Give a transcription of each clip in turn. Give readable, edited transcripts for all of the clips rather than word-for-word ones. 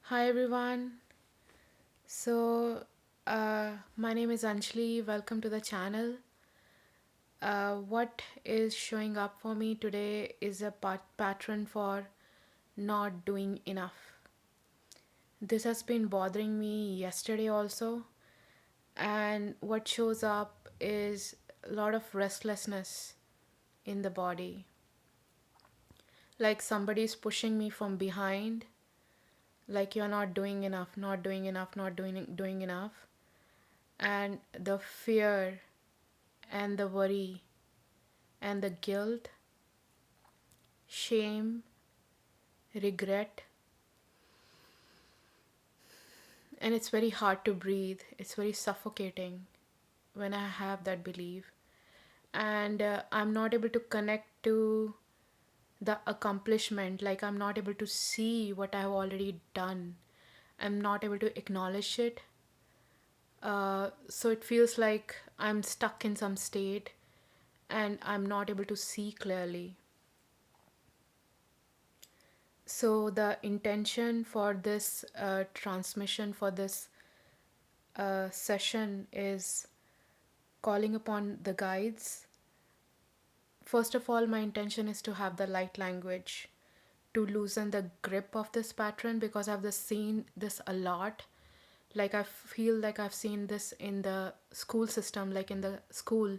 Hi everyone. My name is Anjali. Welcome to the channel. What is showing up for me today is a pattern for not doing enough. This has been bothering me yesterday also, and what shows up is a lot of restlessness in the body. Like somebody's pushing me from behind, like you're not doing enough, not doing enough, not doing enough. And the fear and the worry and the guilt, shame, regret, and it's very hard to breathe. It's very suffocating when I have that belief. And I'm not able to connect to the accomplishment, like, I'm not able to see what I have already done. I'm not able to acknowledge it. So it feels like I'm stuck in some state and I'm not able to see clearly. So, the intention for this transmission, for this session, is calling upon the guides. First of all, my intention is to have the light language, to loosen the grip of this pattern, because I've just seen this a lot. Like, I feel like I've seen this in the school system, like in the school,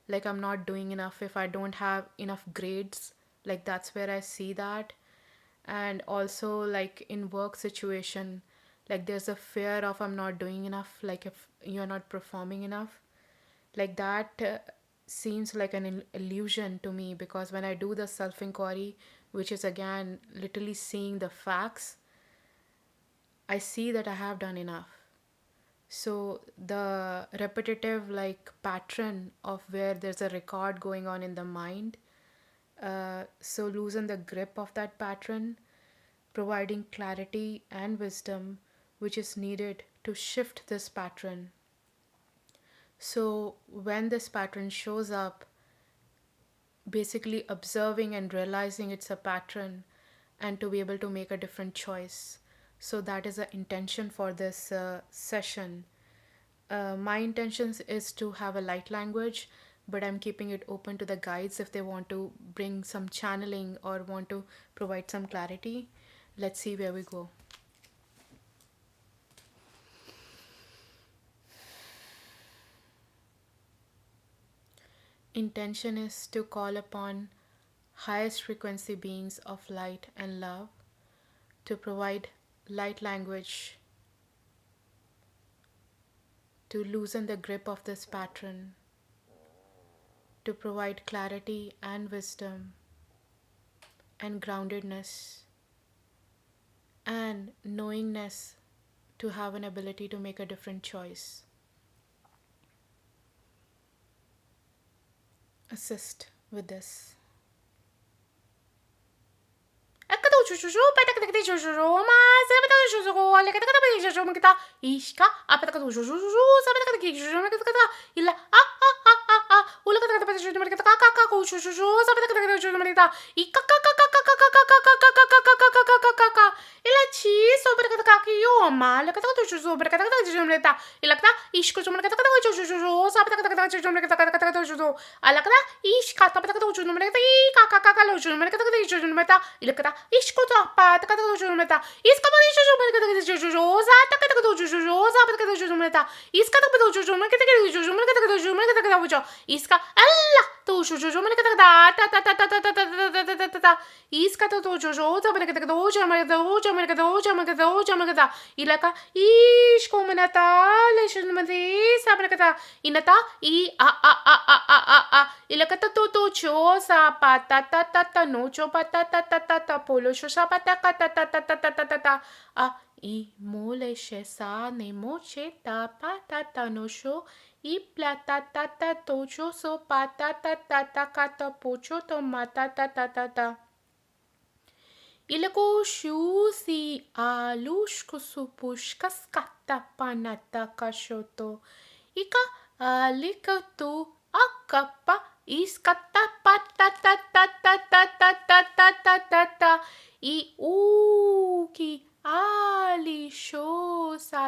like I'm not doing enough if I don't have enough grades. Like, that's where I see that. And also, like in work situation, like there's a fear of I'm not doing enough, like if you're not performing enough, like that seems like an illusion to me, because when I do the self inquiry, which is again literally seeing the facts, I see that I have done enough. So the repetitive like pattern of where there's a record going on in the mind, so loosen the grip of that pattern, providing clarity and wisdom which is needed to shift this pattern. So when this pattern shows up, basically observing and realizing it's a pattern, and to be able to make a different choice. So that is the intention for this session. My intentions is to have a light language, but I'm keeping it open to the guides if they want to bring some channeling or want to provide some clarity. Let's see where we go. Intention is to call upon highest frequency beings of light and love to provide light language, to loosen the grip of this pattern, to provide clarity and wisdom and groundedness and knowingness, to have an ability to make a different choice. Assist with this. Ila chi sobre kata kaki yo ma la kata kata sobre kata kata jumle ta ila kata ishko jumle kata kata jo jo jo sabe kata kata jumle kata kata kata jo jo ala kata ish kata kata kata jumle kata I kaka kaka lo jumle kata kata jo jumle ta ila kata ishko ta pa kata kata jumle ta is kata jo jumle kata kata jo jo za ta kata kata jo jo sabe kata jo jumle ta is kata kata jo jumle kata kata jo jumle kata kata jumle kata kata jo iska alla to jo jo jumle kata kata ta ta ta ta ta ta ta ta ta ta iskata to jojo ta bene kata doja ma doja ma doja ma doja ma kata ilaka ish komenata le shunmati sabene kata inata I a ilaka ta to cho sa pa ta no cho pa ta polo cho sa pa ta ta a I mole she sa ne mo che ta pa ta no sho I plata ta to cho so pa ta kata pocho to mata ta Ilako shusi alushku supushkas kata panata kashoto. Ika alikato akapa iskata patata I uki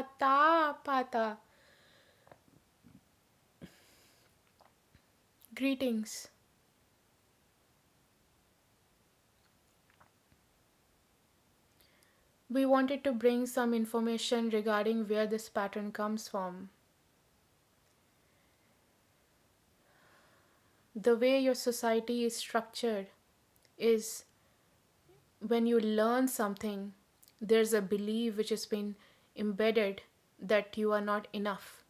pata, pata. Greetings. We wanted to bring some information regarding where this pattern comes from. The way your society is structured is when you learn something, there's a belief which has been embedded that you are not enough,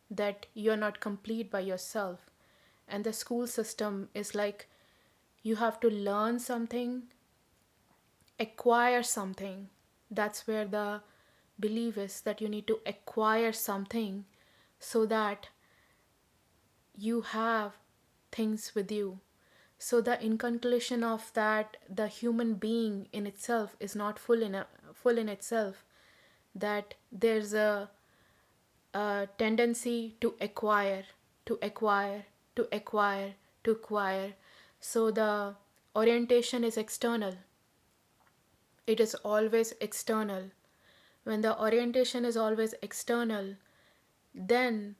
that you're not complete by yourself. And the school system is like you have to learn something, acquire something. That's where the belief is that you need to acquire something so that you have things with you. So the inculcation of that the human being in itself is not full in itself, that there's a tendency to acquire, to acquire, to acquire, to acquire. So the orientation is external. It is always external. When the orientation is always external, then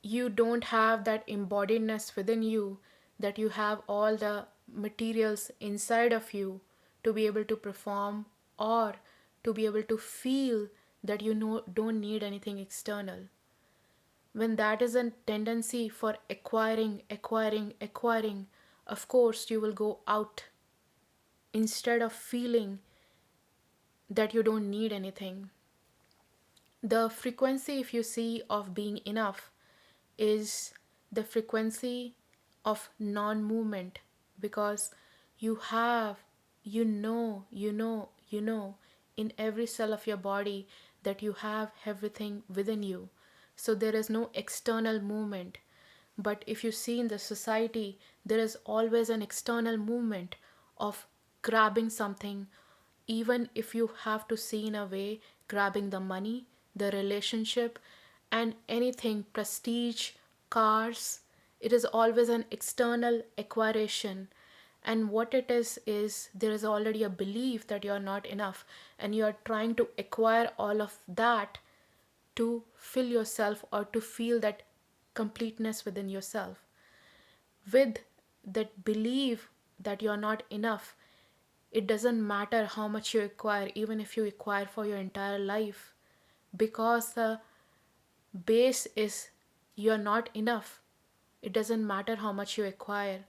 you don't have that embodiedness within you, that you have all the materials inside of you to be able to perform or to be able to feel that you know don't need anything external. When that is a tendency for acquiring, acquiring, acquiring, of course you will go out instead of feeling that you don't need anything. The frequency, if you see, of being enough is the frequency of non movement, because you have, you know in every cell of your body that you have everything within you. So there is no external movement. But if you see in the society, there is always an external movement of grabbing something, even if you have to see in a way grabbing the money, the relationship, and anything, prestige, cars. It is always an external acquiration. And what it is there is already a belief that you are not enough, and you are trying to acquire all of that to fill yourself or to feel that completeness within yourself. With that belief that you're not enough, it doesn't matter how much you acquire, even if you acquire for your entire life, because the base is you're not enough. It doesn't matter how much you acquire.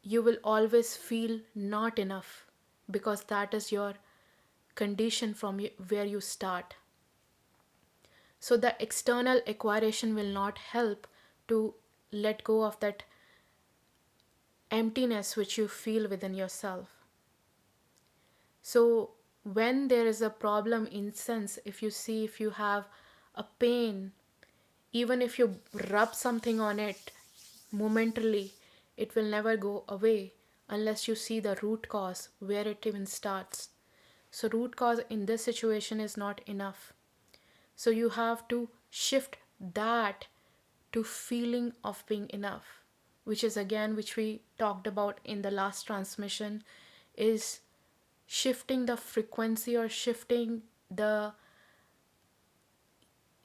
You will always feel not enough, because that is your condition from where you start. So the external acquiration will not help to let go of that emptiness which you feel within yourself. So when there is a problem, in sense, if you see, if you have a pain, even if you rub something on it momentarily, it will never go away unless you see the root cause where it even starts. So root cause in this situation is not enough. So you have to shift that to feeling of being enough, which is again, which we talked about in the last transmission, is shifting the frequency or shifting the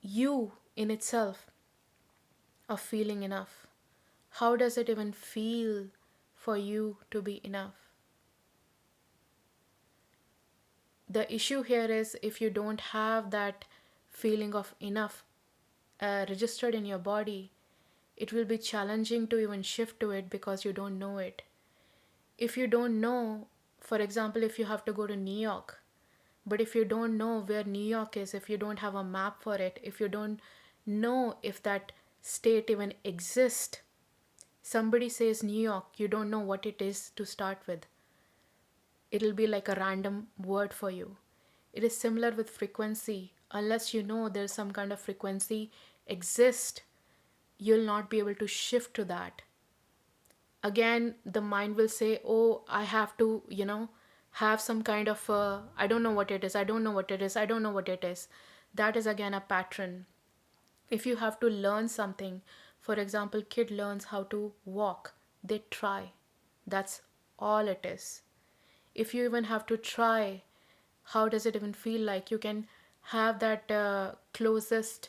you in itself of feeling enough. How does it even feel for you to be enough? The issue here is if you don't have that feeling of enough registered in your body, it will be challenging to even shift to it because you don't know it. If you don't know, for example, if you have to go to New York, but if you don't know where New York is, if you don't have a map for it, if you don't know if that state even exists, somebody says New York, you don't know what it is to start with. It'll be like a random word for you. It is similar with frequency. Unless you know there's some kind of frequency exist, you'll not be able to shift to that. Again, the mind will say, oh, I have to, have some kind of, I don't know what it is, I don't know what it is, I don't know what it is. That is again a pattern. If you have to learn something, for example, kid learns how to walk, they try. That's all it is. If you even have to try, how does it even feel like? You can have that closest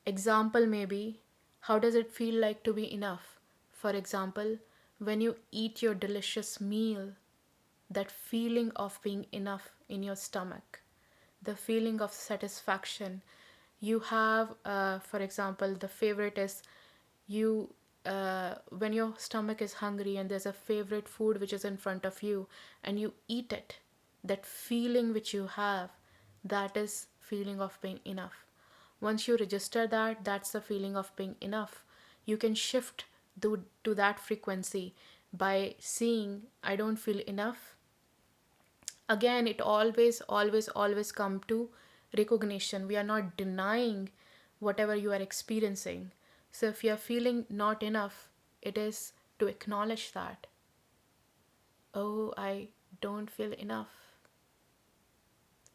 example, maybe. How does it feel like to be enough? For example, when you eat your delicious meal, that feeling of being enough in your stomach, the feeling of satisfaction. You have, for example, the favorite is you, when your stomach is hungry and there's a favorite food which is in front of you and you eat it, that feeling which you have, that is feeling of being enough. Once you register that, that's the feeling of being enough. You can shift to that frequency by seeing, I don't feel enough. Again, it always come to recognition. We are not denying whatever you are experiencing. So if you are feeling not enough, it is to acknowledge that, oh, I don't feel enough.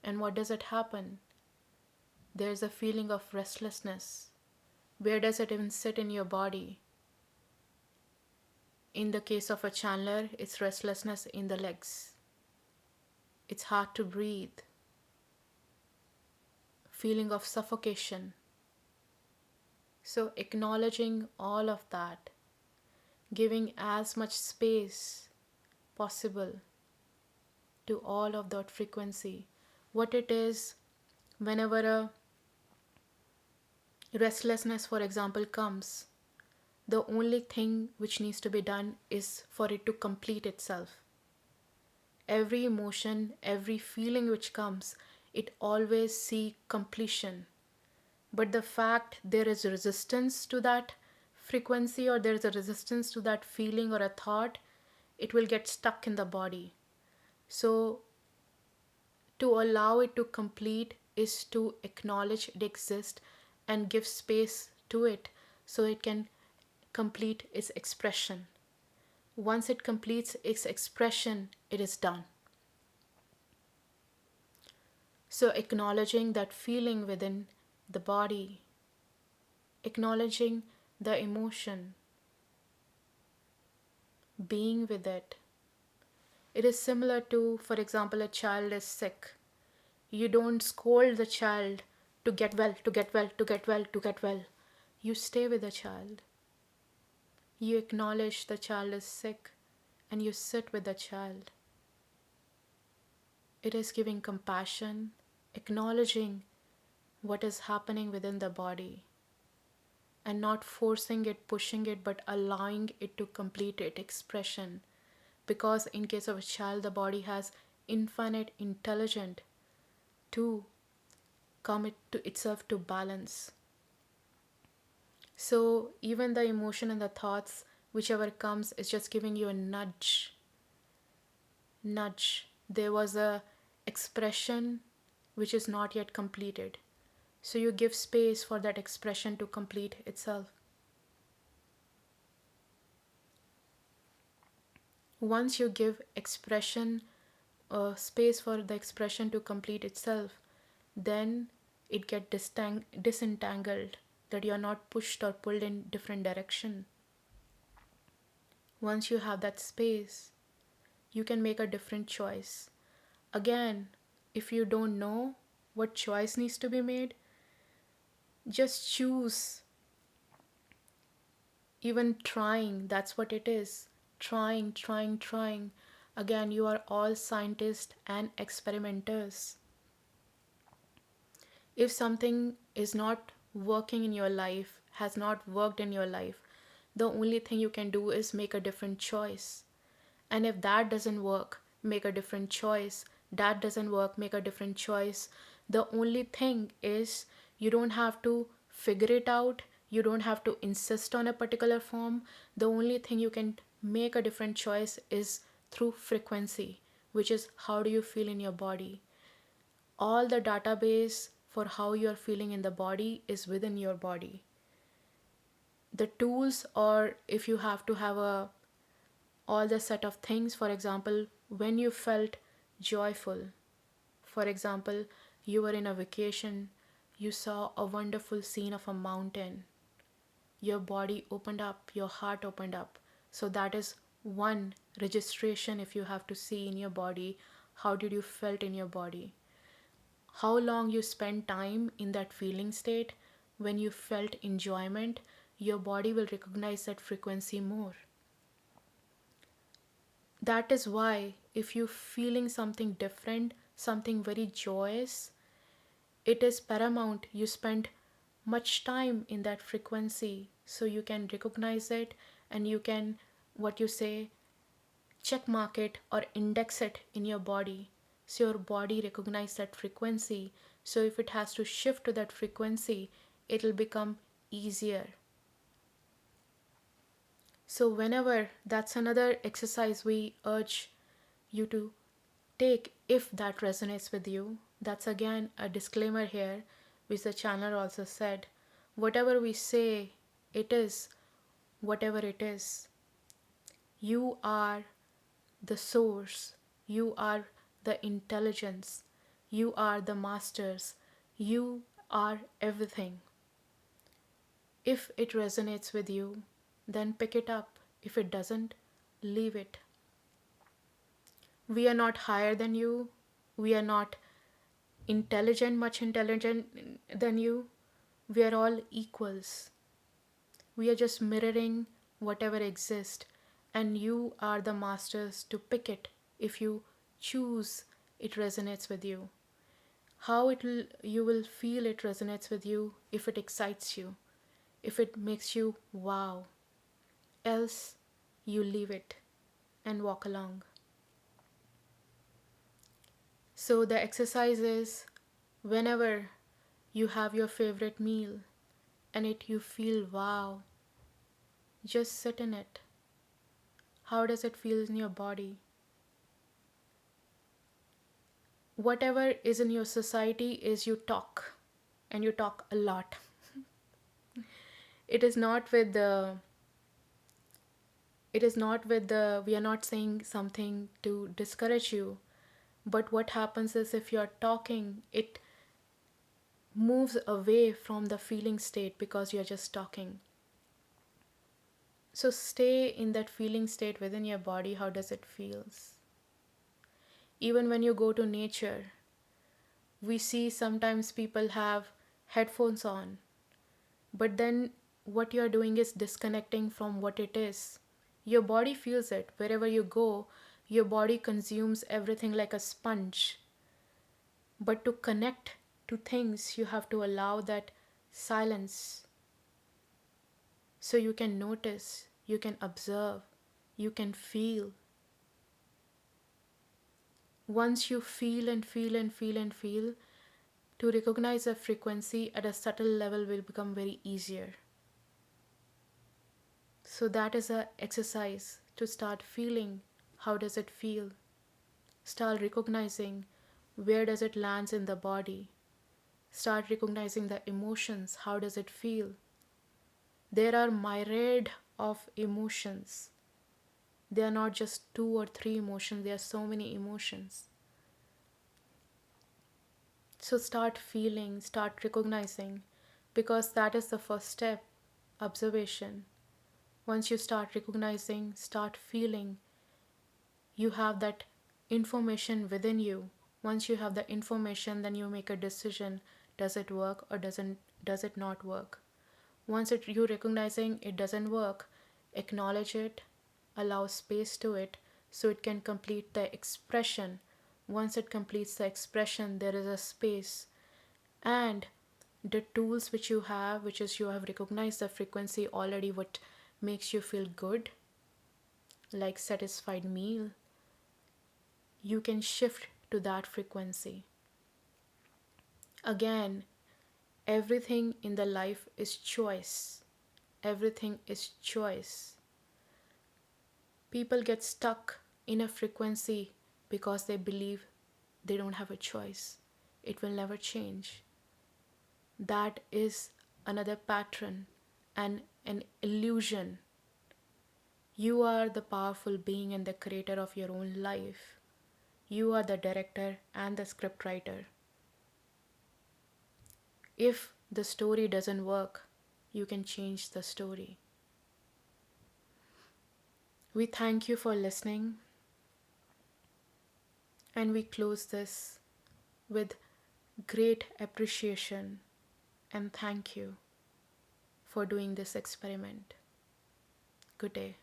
And what does it happen? There's a feeling of restlessness. Where does it even sit in your body? In the case of a channeler, it's restlessness in the legs. It's hard to breathe. Feeling of suffocation. So acknowledging all of that, giving as much space possible to all of that frequency. What it is, whenever a restlessness, for example, comes, the only thing which needs to be done is for it to complete itself. Every emotion, every feeling which comes, it always seeks completion. But the fact there is resistance to that frequency, or there is a resistance to that feeling or a thought, it will get stuck in the body. So to allow it to complete is to acknowledge it exists and give space to it so it can complete its expression. Once it completes its expression, it is done. So acknowledging that feeling within the body, acknowledging the emotion, being with it. It is similar to, for example, a child is sick. You don't scold the child to get well, to get well, to get well, to get well. You stay with the child. You acknowledge the child is sick and you sit with the child. It is giving compassion, acknowledging what is happening within the body, and not forcing it, pushing it, but allowing it to complete its expression. Because in case of a child, the body has infinite intelligence to come it to itself to balance. So even the emotion and the thoughts, whichever comes, is just giving you a nudge. There was a expression which is not yet completed. So you give space for that expression to complete itself. Once you give expression, space for the expression to complete itself, then it get disentangled, that you are not pushed or pulled in different direction. Once you have that space, you can make a different choice. Again, if you don't know what choice needs to be made, just choose. Even trying, that's what it is. Trying. Again, you are all scientists and experimenters. If something is not working in your life, has not worked in your life, the only thing you can do is make a different choice. And if that doesn't work, make a different choice. That doesn't work, make a different choice. The only thing is, you don't have to figure it out. You don't have to insist on a particular form. The only thing you can make a different choice is through frequency, which is how do you feel in your body. All the database for how you are feeling in the body is within your body. The tools, or if you have to have a all the set of things, for example, when you felt joyful, for example, you were in a vacation, you saw a wonderful scene of a mountain, your body opened up, your heart opened up. So that is one registration. If you have to see in your body, how did you felt in your body, how long you spend time in that feeling state, when you felt enjoyment, your body will recognize that frequency more. That is why, if you're feeling something different, something very joyous, it is paramount you spend much time in that frequency so you can recognize it, and you can, what you say, check mark it or index it in your body, so your body recognize that frequency. So if it has to shift to that frequency, it'll become easier. So whenever, that's another exercise we urge you to take if that resonates with you. That's again a disclaimer here, which the channel also said. Whatever we say, it is whatever it is. You are the source, you are the intelligence, you are the masters, you are everything. If it resonates with you, then pick it up. If it doesn't, leave it. We are not higher than you. We are not much intelligent than you. We are all equals. We are just mirroring whatever exists, and you are the masters to pick it if you choose it resonates with you. How you will feel it resonates with you if it excites you, if it makes you wow. Else, you leave it and walk along. So the exercise is, whenever you have your favorite meal and it you feel wow, just sit in it. How does it feel in your body? Whatever is in your society is you talk, and you talk a lot. It is not with the we are not saying something to discourage you, but what happens is, if you're talking, it moves away from the feeling state because you're just talking. So stay in that feeling state within your body. How does it feels? Even when you go to nature, we see sometimes people have headphones on, but then what you're doing is disconnecting from what it is. Your body feels it. Wherever you go, your body consumes everything like a sponge. But to connect to things, you have to allow that silence, so you can notice, you can observe, you can feel. Once you feel and feel and feel and feel, to recognize a frequency at a subtle level will become very easier. So that is a exercise to start feeling. How does it feel? Start recognizing where does it lands in the body. Start recognizing the emotions. How does it feel? There are myriad of emotions. They are not just 2 or 3 emotions, there are so many emotions. So start feeling, start recognizing, because that is the first step, observation. Once you start recognizing, start feeling, you have that information within you. Once you have the information, then you make a decision. Does it work or does it not work? Once you recognizing it doesn't work, acknowledge it, allow space to it so it can complete the expression. Once it completes the expression, there is a space. And the tools which you have, which is you have recognized the frequency already, what makes you feel good, like satisfied meal, you can shift to that frequency. Again, everything in the life is choice. Everything is choice. People get stuck in a frequency because they believe they don't have a choice. It will never change. That is another pattern and an illusion. You are the powerful being and the creator of your own life. You are the director and the script writer. If the story doesn't work, you can change the story. We thank you for listening, and we close this with great appreciation and thank you for doing this experiment. Good day.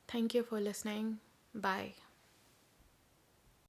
Thank you for listening. Bye.